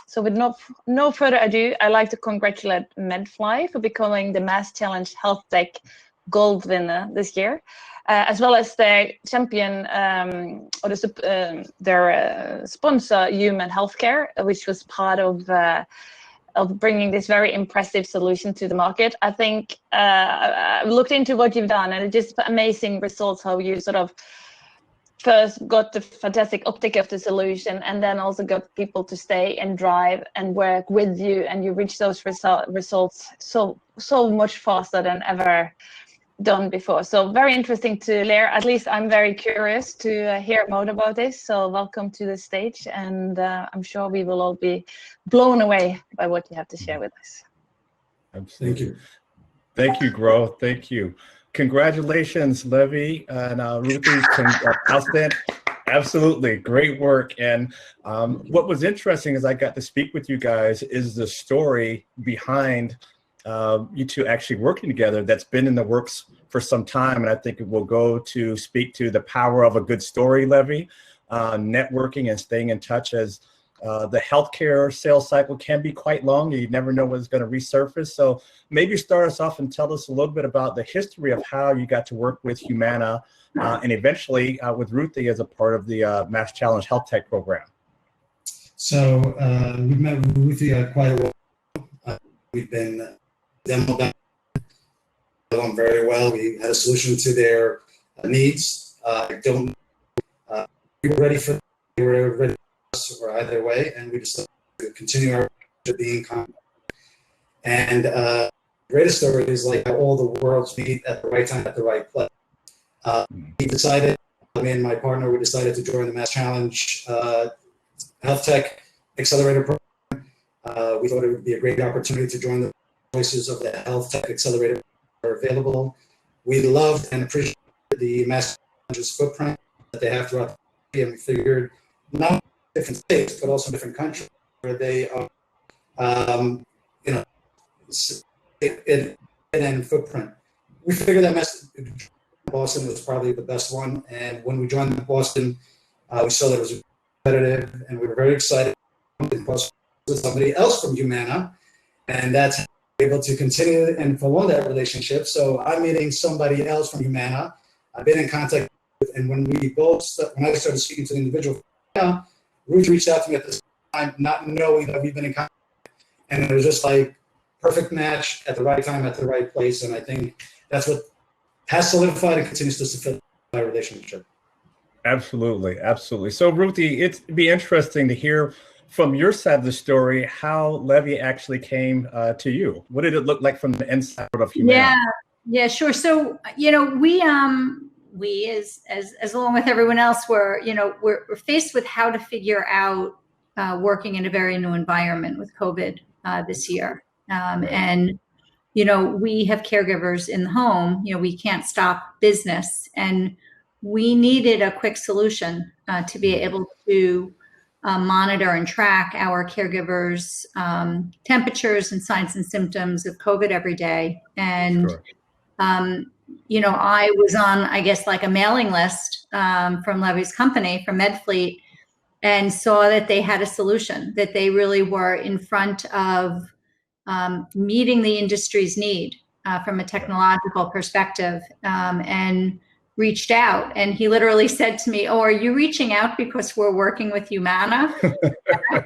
So with no further ado, I'd like to congratulate MedFlyt for becoming the MassChallenge Health Tech Gold winner this year, as well as their champion or their sponsor, Human Healthcare, which was part of bringing this very impressive solution to the market. I think I've looked into what you've done, and it's just amazing results, how you sort of first got the fantastic optic of the solution, and then also got people to stay and drive and work with you, and you reach those results so much faster than ever done before. So very interesting to learn. At least I'm very curious to hear more about this. So welcome to the stage, and I'm sure we will all be blown away by what you have to share with us. Absolutely. Thank you. Thank you, Gro. Thank you. Congratulations, Levi and Ruthie. Outstanding. Absolutely, great work. And what was interesting is I got to speak with you guys is the story behind you two actually working together that's been in the works for some time. And I think it will go to speak to the power of a good story, Levi, networking and staying in touch, as the healthcare sales cycle can be quite long. You never know what's going to resurface. So maybe start us off and tell us a little bit about the history of how you got to work with Humana and eventually with Ruthie as a part of the MassChallenge Health Tech program. So we met with Ruthie quite a while. We've been demoed them very well. We had a solution to their needs. We were ready for. We were ready for us or either way, and we decided to continue our being confident. And the greatest story is like how all the worlds meet at the right time at the right place. We decided, me and my partner, we decided to join the MassChallenge Health Tech Accelerator program. We thought it would be a great opportunity to join the voices of the Health Tech Accelerator that are available. We loved and appreciated the MassChallenge's footprint that they have throughout the country, and we figured not different states, but also different countries where they are, and footprint. We figured that Boston was probably the best one, and when we joined Boston, we saw that it was competitive, and we were very excited with somebody else from Humana, and that's able to continue and prolong that relationship. So I'm meeting somebody else from Humana I've been in contact with, and when I started speaking to the individual, Ruth reached out to me at this time, not knowing that we've been in contact, and it was just like perfect match at the right time, at the right place, and I think that's what has solidified and continues to solidify my relationship. Absolutely, absolutely. So Ruthie, it'd be interesting to hear from your side of the story how Levi actually came to you. What did it look like from the inside of Humana? Yeah, sure. So we as along with everyone else, we're faced with how to figure out working in a very new environment with COVID this year, and we have caregivers in the home. We can't stop business, and we needed a quick solution to be able to monitor and track our caregivers' temperatures and signs and symptoms of COVID every day. And, Sure. I was on, I guess, like a mailing list from Levi's company, from MedFlyt, and saw that they had a solution, that they really were in front of meeting the industry's need from a technological perspective, and reached out. And he literally said to me, "Oh, are you reaching out because we're working with Humana?"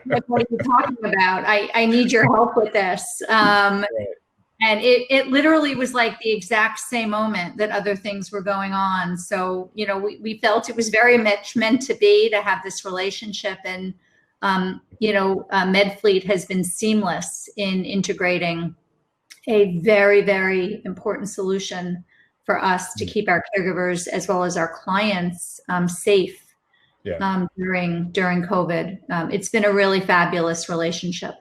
Like, what are you talking about? I need your help with this. Right. And it literally was like the exact same moment that other things were going on. So, we felt it was very much meant to be, to have this relationship. And, MedFlyt has been seamless in integrating a very, very important solution for us to keep our caregivers as well as our clients safe during COVID. It's been a really fabulous relationship.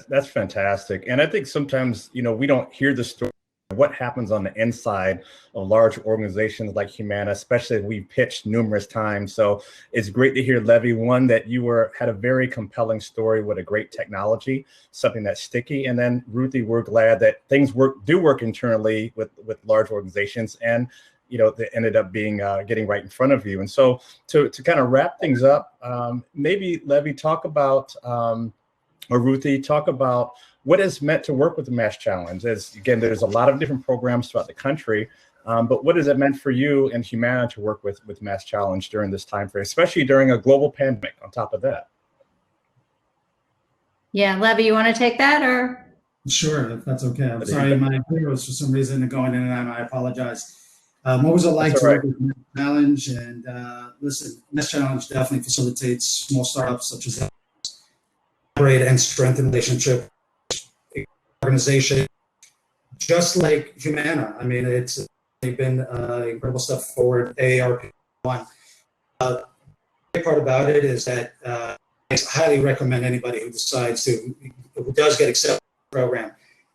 That's fantastic. And I think sometimes, we don't hear the story of what happens on the inside of large organizations like Humana, especially if we've pitched numerous times. So it's great to hear, Levi, one, that you had a very compelling story with a great technology, something that's sticky. And then Ruthie, we're glad that things do work internally with large organizations, and they ended up being getting right in front of you. And so to kind of wrap things up, maybe Levi, talk about or Ruthie, talk about what it's meant to work with the MassChallenge. As again, there's a lot of different programs throughout the country, but what has it meant for you and Humana to work with MassChallenge during this time frame, especially during a global pandemic on top of that? Yeah, Levy, you want to take that, or? Sure, if that's okay. I'm sorry, my computer was for some reason going in and out. I apologize. What was it like to work with MassChallenge? And listen, MassChallenge definitely facilitates small startups such as collaborate and strengthen relationship organization, just like Humana. I mean, it's been incredible step forward. AARP1. The great part about it is that I highly recommend anybody who does get accepted to the program,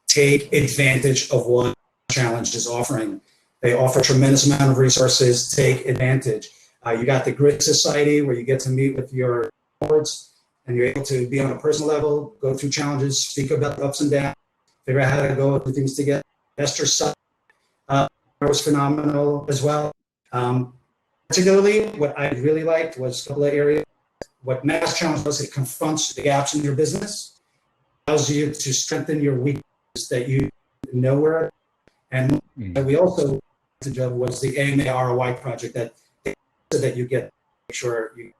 take advantage of what Challenge is offering. They offer a tremendous amount of resources. Take advantage. You got the Grit Society, where you get to meet with your boards and you're able to be on a personal level, go through challenges, speak about the ups and downs, figure out how to go through things together. Investor Summit was phenomenal as well. Particularly, what I really liked was a couple of areas. What MassChallenge does, it confronts the gaps in your business, allows you to strengthen your weaknesses that you know where. And we also was the AMA ROI project that you get. Make sure you.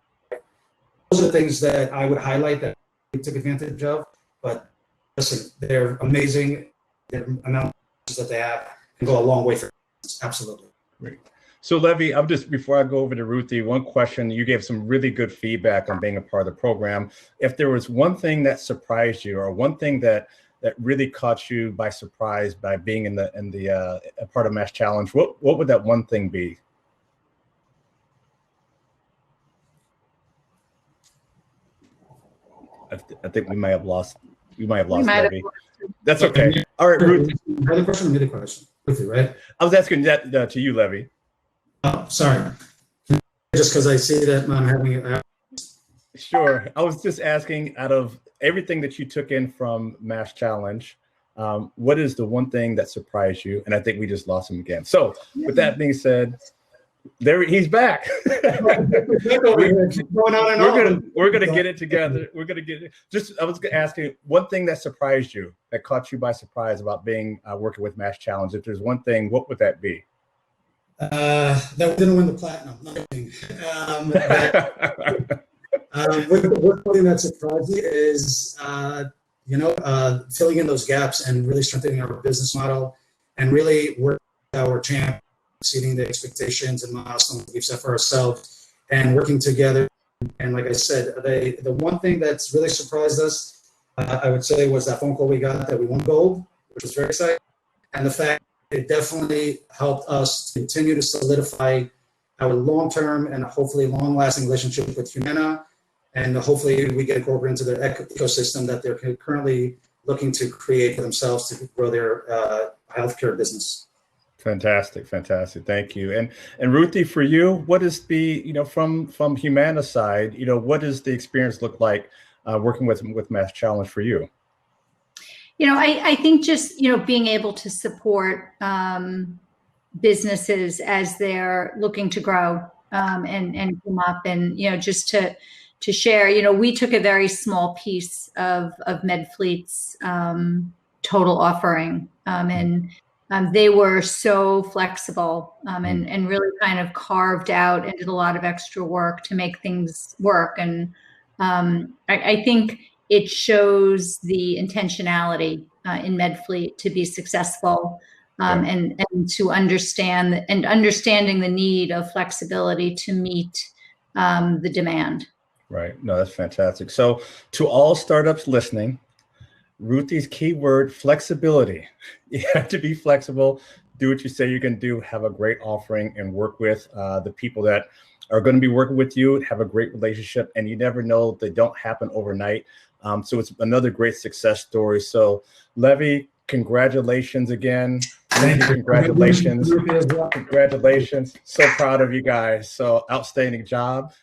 Those are the things that I would highlight that we took advantage of. But listen, they're amazing. The amount of that they have can go a long way for us. Absolutely. Great. So Levy, I'm just, before I go over to Ruthie, one question. You gave some really good feedback on being a part of the program. If there was one thing that surprised you, or one thing that really caught you by surprise by being in the a part of MassChallenge, what would that one thing be? I think we might have lost Levy. That's okay. All right, Ruth. Another question, another question. Ruthie, right? I was asking that to you, Levy. Oh, sorry. Just because I see that I'm having it. Sure. I was just asking, out of everything that you took in from MassChallenge, what is the one thing that surprised you? And I think we just lost him again. So with that being said, he's back. We're gonna get it together. We're gonna get it. I was asking one thing that surprised you, that caught you by surprise about being working with MassChallenge. If there's one thing, what would that be? That we didn't win the platinum. One thing that surprised me is, filling in those gaps and really strengthening our business model, and really working with our champ, exceeding the expectations and milestones we've set for ourselves, and working together. And like I said, the one thing that's really surprised us, I would say, was that phone call we got that we won gold, which was very exciting, and the fact it definitely helped us continue to solidify our long-term and hopefully long-lasting relationship with Humana, and hopefully we get incorporated into their ecosystem that they're currently looking to create for themselves to grow their healthcare business. Fantastic, fantastic. Thank you. And Ruthie, for you, what is the, from Humana side, what does the experience look like working with MassChallenge for you? I think just, being able to support businesses as they're looking to grow and come up, and, just to share, we took a very small piece of MedFlyt's total offering, and they were so flexible and really kind of carved out and did a lot of extra work to make things work. And I think it shows the intentionality in MedFlyt to be successful, and to understanding the need of flexibility to meet the demand. Right. No, that's fantastic. So to all startups listening, Ruthie's keyword, flexibility. You have to be flexible, do what you say you're going to do, have a great offering, and work with the people that are going to be working with you, have a great relationship, and you never know, they don't happen overnight. So it's another great success story. So Levy, congratulations again. Congratulations. Congratulations. So proud of you guys. So outstanding job.